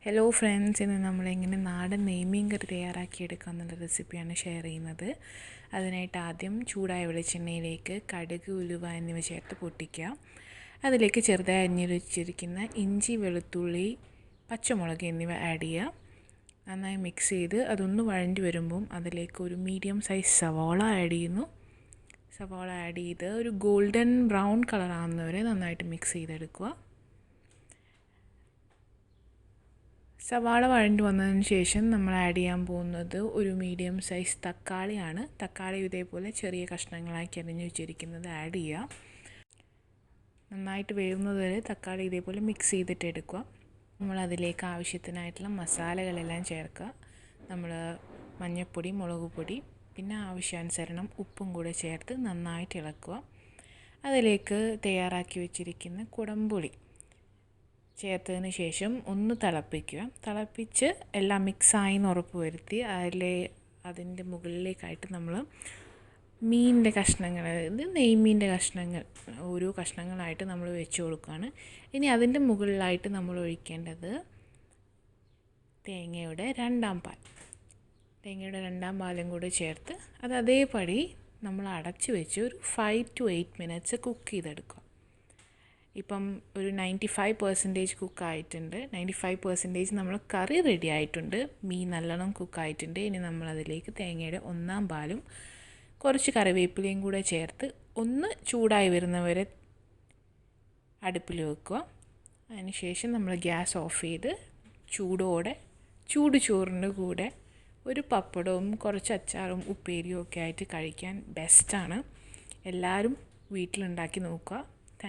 Hello friends, ഇന്ന് നമ്മളെങ്ങനെ നാടൻ നെയ്മീൻ കറി തയ്യാറാക്കിയെടുക്കാമെന്നുള്ള റെസിപ്പിയാണ് ഷെയർ ചെയ്യുന്നത്. അതിനായിട്ട് ആദ്യം ചൂടായ വെളിച്ചെണ്ണയിലേക്ക് കടുക്, ഉലുവ എന്നിവ ചേർത്ത് പൊട്ടിക്കുക. അതിലേക്ക് ചെറുതായി അരിഞ്ഞു വെച്ചിരിക്കുന്ന ഇഞ്ചി, വെളുത്തുള്ളി, പച്ചമുളക് എന്നിവ ആഡ് ചെയ്യുക. നന്നായി മിക്സ് ചെയ്ത് അതൊന്ന് വഴണ്ടി വരുമ്പം അതിലേക്ക് ഒരു മീഡിയം സൈസ് സവാള ആഡ് ചെയ്യുന്നു. സവാള ആഡ് ചെയ്ത് ഒരു ഗോൾഡൻ ബ്രൗൺ കളർ ആകുന്നവരെ നന്നായിട്ട് മിക്സ് ചെയ്തെടുക്കുക. സവാള വഴണ്ടി വന്നതിന് ശേഷം നമ്മൾ ആഡ് ചെയ്യാൻ പോകുന്നത് ഒരു മീഡിയം സൈസ് തക്കാളിയാണ്. തക്കാളി ഇതേപോലെ ചെറിയ കഷ്ണങ്ങളാക്കി അരിഞ്ഞു വെച്ചിരിക്കുന്നത് ആഡ് ചെയ്യുക. നന്നായിട്ട് വേവുന്നത് വരെ തക്കാളി ഇതേപോലെ മിക്സ് ചെയ്തിട്ട് എടുക്കുക. നമ്മൾ അതിലേക്ക് ആവശ്യത്തിനായിട്ടുള്ള മസാലകളെല്ലാം ചേർക്കുക. നമ്മൾ മഞ്ഞൾപ്പൊടി, മുളക് പൊടി, പിന്നെ ആവശ്യാനുസരണം ഉപ്പും കൂടെ ചേർത്ത് നന്നായിട്ട് ഇളക്കുക. അതിലേക്ക് തയ്യാറാക്കി വെച്ചിരിക്കുന്ന കുടംപുളി ചേർത്തതിന് ശേഷം ഒന്ന് തിളപ്പിച്ച് എല്ലാം മിക്സായി എന്ന് ഉറപ്പ് വരുത്തി അതിൻ്റെ മുകളിലേക്കായിട്ട് നമ്മൾ മീനിൻ്റെ കഷ്ണങ്ങൾ, നെയ്മീൻ്റെ കഷ്ണങ്ങൾ ഓരോ കഷ്ണങ്ങളായിട്ട് നമ്മൾ വെച്ച് കൊടുക്കുകയാണ്. ഇനി അതിൻ്റെ മുകളിലായിട്ട് നമ്മൾ ഒഴിക്കേണ്ടത് തേങ്ങയുടെ രണ്ടാം പാലും കൂടി ചേർത്ത് അത് അതേപടി നമ്മൾ അടച്ച് വെച്ച് ഒരു 5 to 8 minutes കുക്ക് ചെയ്തെടുക്കുക. ഇപ്പം ഒരു 95% കുക്കായിട്ടുണ്ട്. 95% നമ്മൾ കറി റെഡി ആയിട്ടുണ്ട്. മീൻ നല്ലോണം കുക്കായിട്ടുണ്ട്. ഇനി നമ്മളതിലേക്ക് തേങ്ങയുടെ ഒന്നാം പാലും കുറച്ച് കറിവേപ്പിലയും കൂടെ ചേർത്ത് ഒന്ന് ചൂടായി വരുന്നവരെ അടുപ്പിൽ വെക്കുക. അതിനുശേഷം നമ്മൾ ഗ്യാസ് ഓഫ് ചെയ്ത് ചൂട് ചോറിൻ്റെ കൂടെ ഒരു പപ്പടവും കുറച്ച് അച്ചാറും ഉപ്പേരിയും ഒക്കെ ആയിട്ട് കഴിക്കാൻ ബെസ്റ്റാണ്. എല്ലാവരും വീട്ടിലുണ്ടാക്കി നോക്കുക. Thank you.